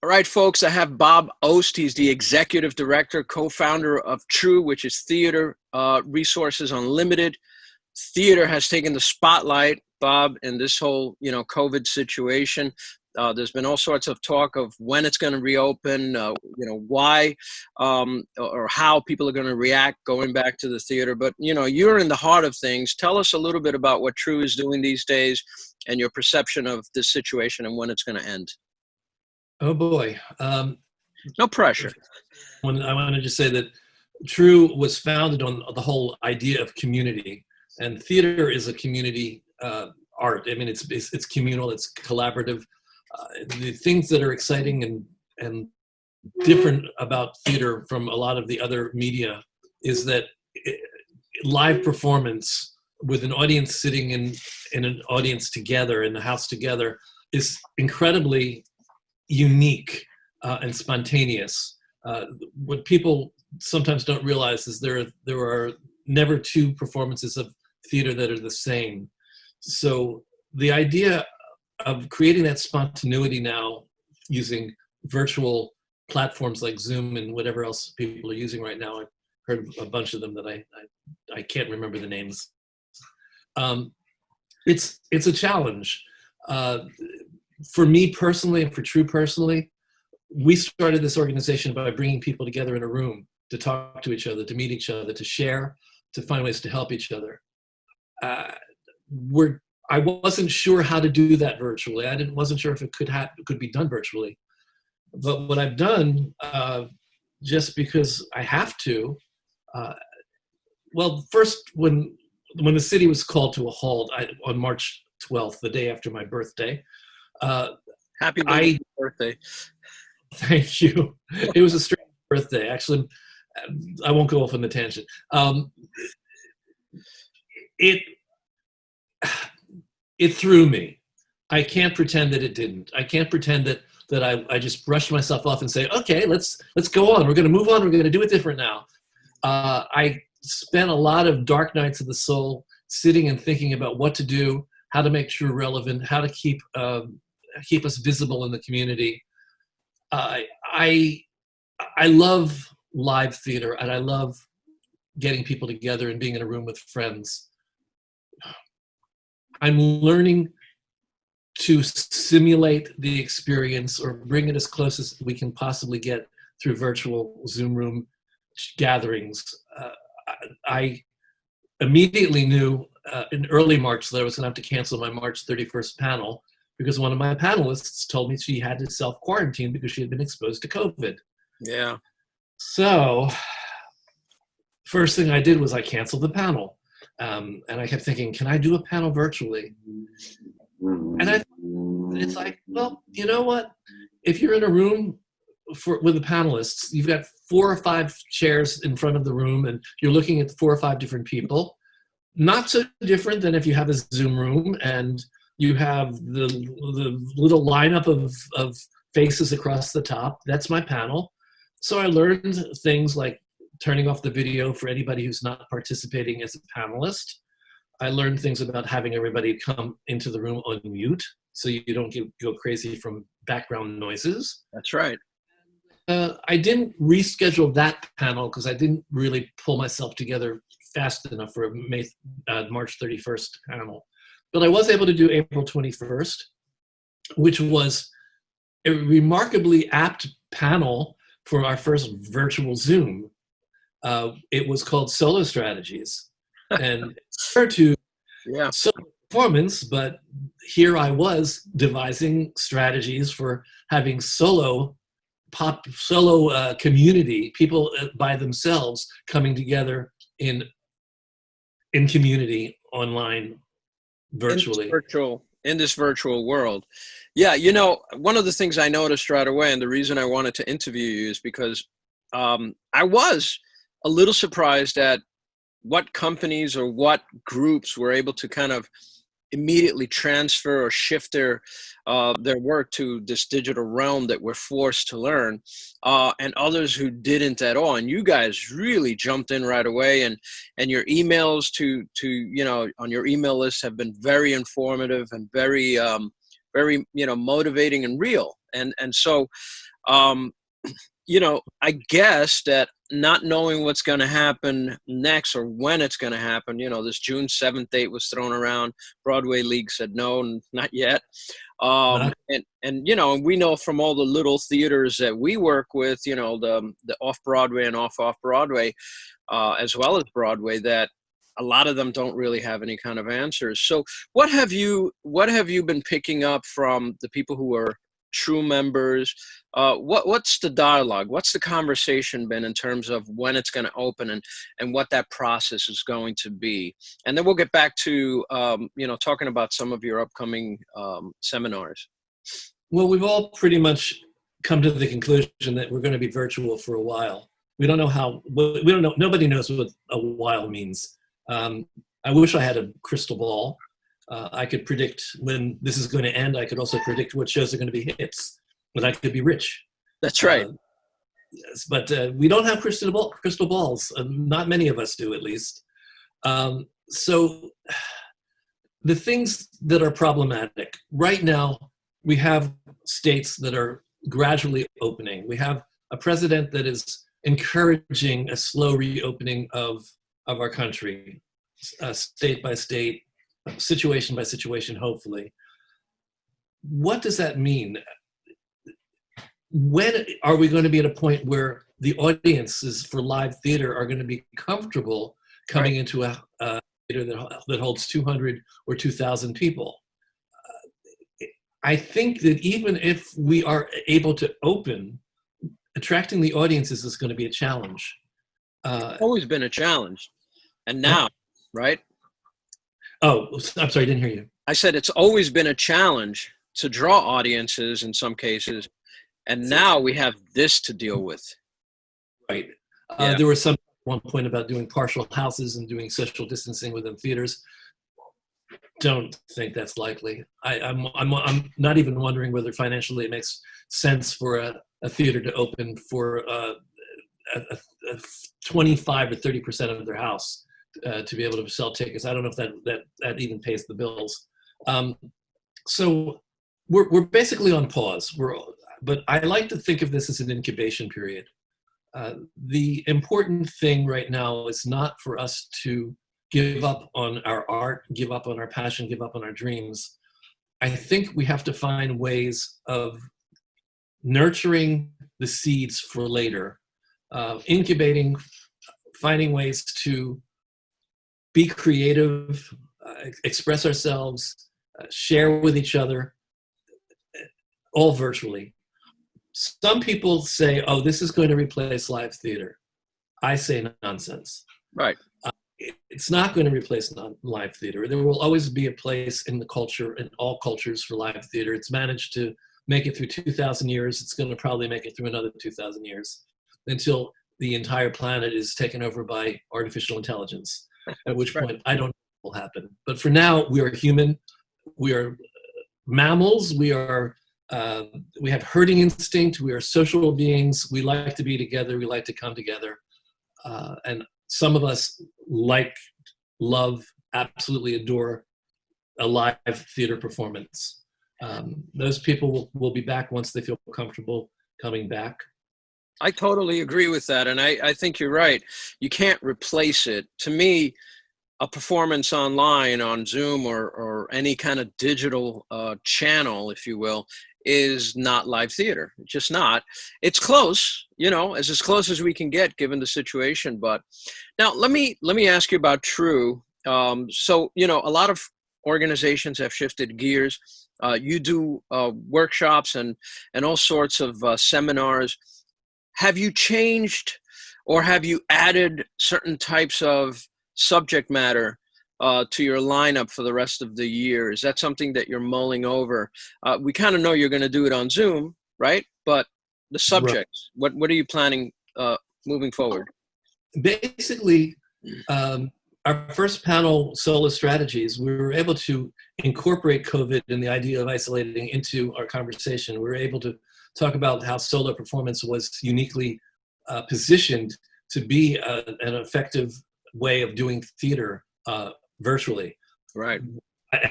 All right, folks, I have Bob Ost. He's the executive director, co-founder of TRU, which is Theater Resources Unlimited. Theater has taken the spotlight, Bob, in this whole, COVID situation. There's been all sorts of talk of when it's going to reopen, why or how people are going to react going back to the theater. But, you're in the heart of things. Tell us a little bit about what TRU is doing these days and your perception of this situation and when it's going to end. Oh boy. No pressure. When I wanted to say that TRU was founded on the whole idea of community, and theater is a community art. I mean, it's communal, it's collaborative. The things that are exciting and different about theater from a lot of the other media is that live performance with an audience sitting in an audience together, in the house together, is incredibly unique and spontaneous. What people sometimes don't realize is there are never two performances of theater that are the same. So the idea of creating that spontaneity now using virtual platforms like Zoom and whatever else people are using right now, I've heard a bunch of them that I can't remember the names. It's a challenge. For me personally and for TRU personally, we started this organization by bringing people together in a room to talk to each other, to meet each other, to share, to find ways to help each other. I wasn't sure how to do that virtually. I wasn't sure if it could be done virtually. But what I've done, just because I have to, first when the city was called to a halt on March 12th, the day after my birthday. Happy birthday. Thank you. It was a strange birthday. Actually, I won't go off on the tangent. It threw me. I can't pretend that it didn't. I can't pretend that I just brushed myself off and say, okay, let's go on. We're going to move on. We're going to do it different now. I spent a lot of dark nights of the soul sitting and thinking about what to do, how to make TRU relevant, how to keep us visible in the community. I love live theater, and I love getting people together and being in a room with friends. I'm learning to simulate the experience or bring it as close as we can possibly get through virtual Zoom room gatherings. I immediately knew in early March that I was going to have to cancel my March 31st panel because one of my panelists told me she had to self-quarantine because she had been exposed to COVID. Yeah. So first thing I did was I canceled the panel. And I kept thinking, can I do a panel virtually? And it's like, well, you know what? If you're in a room with the panelists, you've got 4 or 5 chairs in front of the room and you're looking at 4 or 5 different people. Not so different than if you have a Zoom room and you have the little lineup of faces across the top. That's my panel. So I learned things like turning off the video for anybody who's not participating as a panelist. I learned things about having everybody come into the room on mute so you don't go crazy from background noises. That's right. I didn't reschedule that panel because I didn't really pull myself together fast enough for a March 31st panel. But I was able to do April 21st, which was a remarkably apt panel for our first virtual Zoom. It was called Solo Strategies. And prior to solo performance, but here I was devising strategies for having solo community, people by themselves coming together in community online virtually. In this virtual world. Yeah, one of the things I noticed right away, and the reason I wanted to interview you is because I was a little surprised at what companies or what groups were able to kind of immediately transfer or shift their work to this digital realm that we're forced to learn, and others who didn't at all. And you guys really jumped in right away, and your emails to on your email list have been very informative and very motivating and real. And so Um, I guess that not knowing what's going to happen next or when it's going to happen, this June 7th date was thrown around. Broadway League said no, not yet. Not And we know from all the little theaters that we work with, the off Broadway and off Broadway, as well as Broadway, that a lot of them don't really have any kind of answers. So what have you been picking up from the people who are true members? What's the dialogue? What's the conversation been in terms of when it's going to open and what that process is going to be? And then we'll get back to talking about some of your upcoming seminars. Well, we've all pretty much come to the conclusion that we're going to be virtual for a while. We don't know nobody knows what a while means. I wish I had a crystal ball. I could predict when this is going to end. I could also predict what shows are going to be hits, but I could be rich. That's right. Yes, but we don't have crystal balls. Not many of us do, at least. So the things that are problematic right now, we have states that are gradually opening. We have a president that is encouraging a slow reopening of our country, state by state, situation by situation, hopefully. What does that mean? When are we going to be at a point where the audiences for live theater are going to be comfortable coming right. into a theater that holds 200 or 2,000 people? I think that even if we are able to open, attracting the audiences is going to be a challenge. It's always been a challenge. And now, right? Oh, I'm sorry, I didn't hear you. I said it's always been a challenge to draw audiences in some cases. And now we have this to deal with. Right. Yeah. There was some one point about doing partial houses and doing social distancing within theaters. Don't think that's likely. I'm not even wondering whether financially it makes sense for a theater to open for 25 or 30% of their house to be able to sell tickets. I don't know if that even pays the bills. So we're basically on pause. But I like to think of this as an incubation period. The important thing right now is not for us to give up on our art, give up on our passion, give up on our dreams. I think we have to find ways of nurturing the seeds for later, incubating, finding ways to be creative, express ourselves, share with each other, all virtually. Some people say, oh, this is going to replace live theater. I say nonsense. Right. It's not going to replace live theater. There will always be a place in the culture, in all cultures, for live theater. It's managed to make it through 2,000 years. It's going to probably make it through another 2,000 years until the entire planet is taken over by artificial intelligence, at which point I don't know what will happen. But for now, we are human. We are mammals. We have herding instinct. We are social beings. We like to be together. We like to come together. And some of us love, absolutely adore a live theater performance. Those people will be back once they feel comfortable coming back. I totally agree with that. And I think you're right. You can't replace it. To me, a performance online on Zoom or any kind of digital channel, if you will, is not live theater. It's just not. It's close, as close as we can get given the situation. But now let me ask you about TRU. So, a lot of organizations have shifted gears. You do workshops and all sorts of seminars. Have you changed or have you added certain types of subject matter to your lineup for the rest of the year? Is that something that you're mulling over? We kind of know you're going to do it on Zoom, right? But the subjects, right. What are you planning moving forward? Basically, our first panel, Solo Strategies, we were able to incorporate COVID and the idea of isolating into our conversation. We were able to talk about how solo performance was uniquely positioned to be an effective way of doing theater virtually. Right.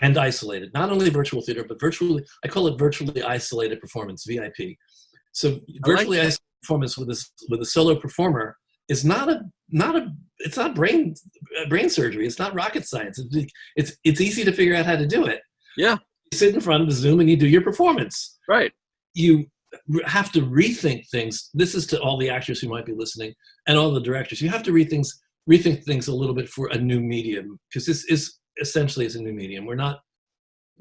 And isolated. Not only virtual theater, but virtually, I call it virtually isolated performance, VIP. So I like virtually isolated performance with a solo performer is it's not brain surgery. It's not rocket science. It's easy to figure out how to do it. Yeah, You sit in front of the Zoom and you do your performance. right. You have to rethink things. This is to all the actors who might be listening and all the directors. You have to rethink things a little bit for a new medium, because this is essentially is a new medium. We're not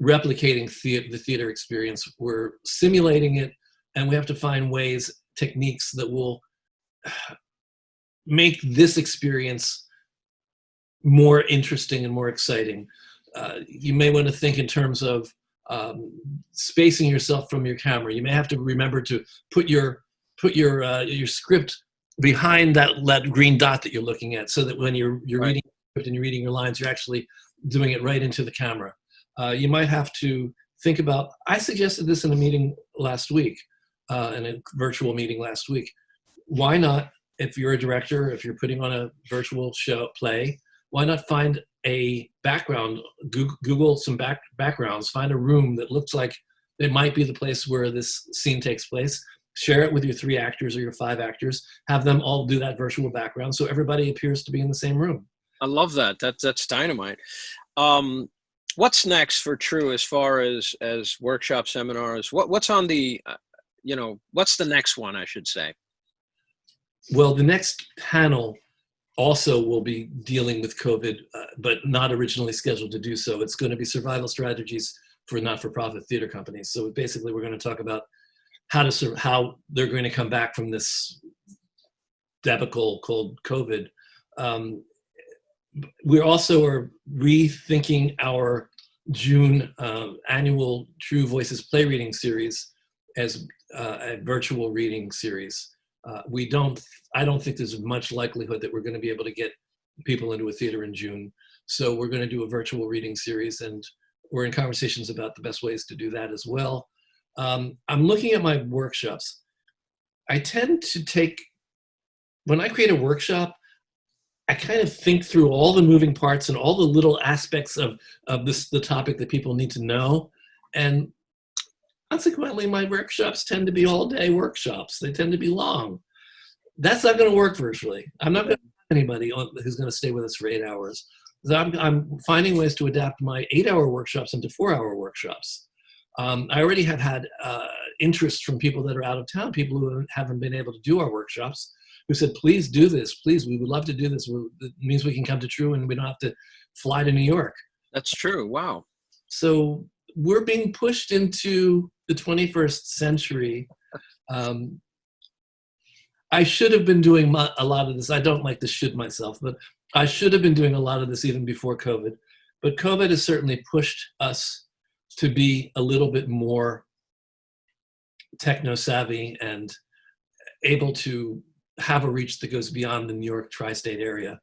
replicating the theater experience. We're simulating it, and we have to find ways, techniques that will make this experience more interesting and more exciting. You may want to think in terms of spacing yourself from your camera. You may have to remember to put your script behind that green dot that you're looking at, so that when you're Right. reading and you're reading your lines, you're actually doing it right into the camera. You might have to think about, I suggested this in a meeting last week, in a virtual meeting last week. Why not, if you're a director, if you're putting on a virtual play, why not find a background, Google some backgrounds, find a room that looks like it might be the place where this scene takes place, share it with your 3 actors or your 5 actors, have them all do that virtual background so everybody appears to be in the same room. I love that. That's dynamite. What's next for TRU as far as workshop seminars? What's on the, what's the next one, I should say? Well, the next panel also will be dealing with COVID, but not originally scheduled to do so. It's going to be survival strategies for not-for-profit theater companies. So basically, we're going to talk about how they're going to come back from this debacle called COVID. We also are rethinking our June annual TRU Voices play reading series as a virtual reading series. I don't think there's much likelihood that we're going to be able to get people into a theater in June. So we're going to do a virtual reading series, and we're in conversations about the best ways to do that as well. I'm looking at my workshops. I tend to when I create a workshop, I kind of think through all the moving parts and all the little aspects of the topic that people need to know. And consequently, my workshops tend to be all-day workshops. They tend to be long. That's not going to work virtually. I'm not going to have anybody who's going to stay with us for 8 hours. So I'm finding ways to adapt my 8-hour workshops into 4-hour workshops. I already have had interest from people that are out of town, people who haven't been able to do our workshops, who said, please do this. Please, we would love to do this. It means we can come to TRU and we don't have to fly to New York. That's true. Wow. So we're being pushed into the 21st century. I should have been doing a lot of this. I don't like to should myself, but I should have been doing a lot of this even before COVID. But COVID has certainly pushed us to be a little bit more techno-savvy and able to have a reach that goes beyond the New York tri-state area.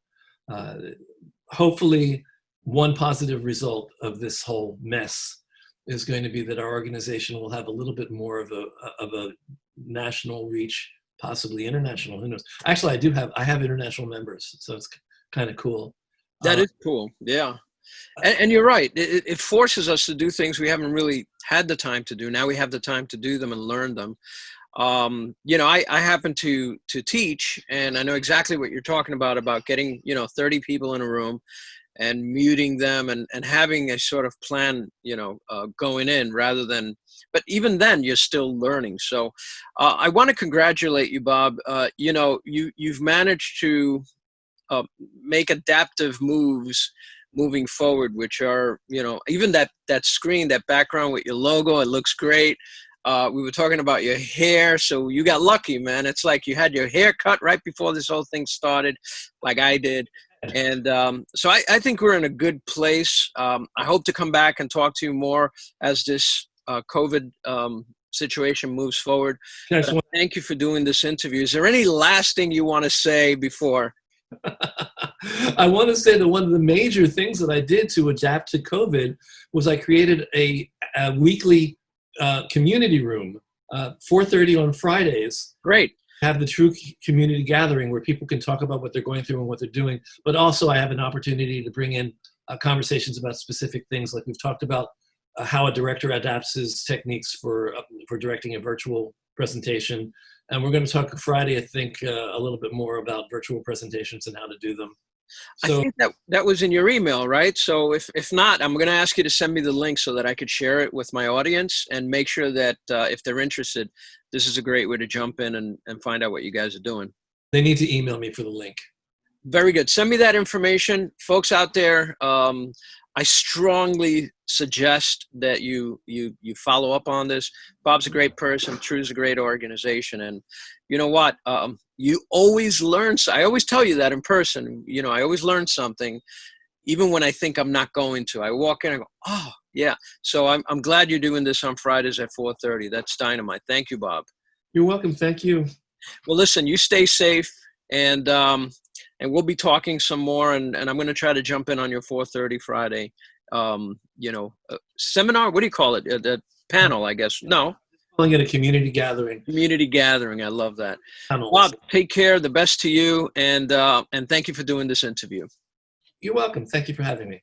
Hopefully, one positive result of this whole mess is going to be that our organization will have a little bit more of a national reach, possibly international. Who knows? Actually, I have international members, so it's kind of cool. That is cool. Yeah. And you're right. It forces us to do things we haven't really had the time to do. Now we have the time to do them and learn them. I happen to teach, and I know exactly what you're talking about getting, 30 people in a room and muting them and having a sort of plan, going in rather than, but even then you're still learning. So I want to congratulate you, Bob. You've managed to make adaptive moves moving forward, which are, even that screen, that background with your logo, it looks great. We were talking about your hair, so you got lucky, man. It's like you had your hair cut right before this whole thing started, like I did. And so I think we're in a good place. I hope to come back and talk to you more as this COVID situation moves forward. Thank you for doing this interview. Is there any last thing you want to say before? I want to say that one of the major things that I did to adapt to COVID was I created a weekly community room, 4:30 on Fridays. Great. Have the TRU community gathering where people can talk about what they're going through and what they're doing. But also I have an opportunity to bring in conversations about specific things. Like we've talked about how a director adapts his techniques for directing a virtual presentation. And we're going to talk Friday, I think, a little bit more about virtual presentations and how to do them. I So think that was in your email, right? So if not, I'm going to ask you to send me the link so that I could share it with my audience and make sure that if they're interested, this is a great way to jump in and find out what you guys are doing. they need to email me for the link. Very good. Send me that information. Folks out there, I strongly suggest that you follow up on this. Bob's a great person. TRU's a great organization. And you know what? You always learn. I always tell you that in person. You know, I always learn something, even when I think I'm not going to. I walk in and I go, oh, yeah. So I'm glad you're doing this on Fridays at 4:30. That's dynamite. Thank you, Bob. You're welcome. Thank you. Well, listen, you stay safe, and we'll be talking some more, and I'm going to try to jump in on your 4:30 Friday, seminar. What do you call it? The panel, I guess. No, Calling it a community gathering. community gathering. I love that. Panel. Bob, take care. The best to you, and thank you for doing this interview. You're welcome. Thank you for having me.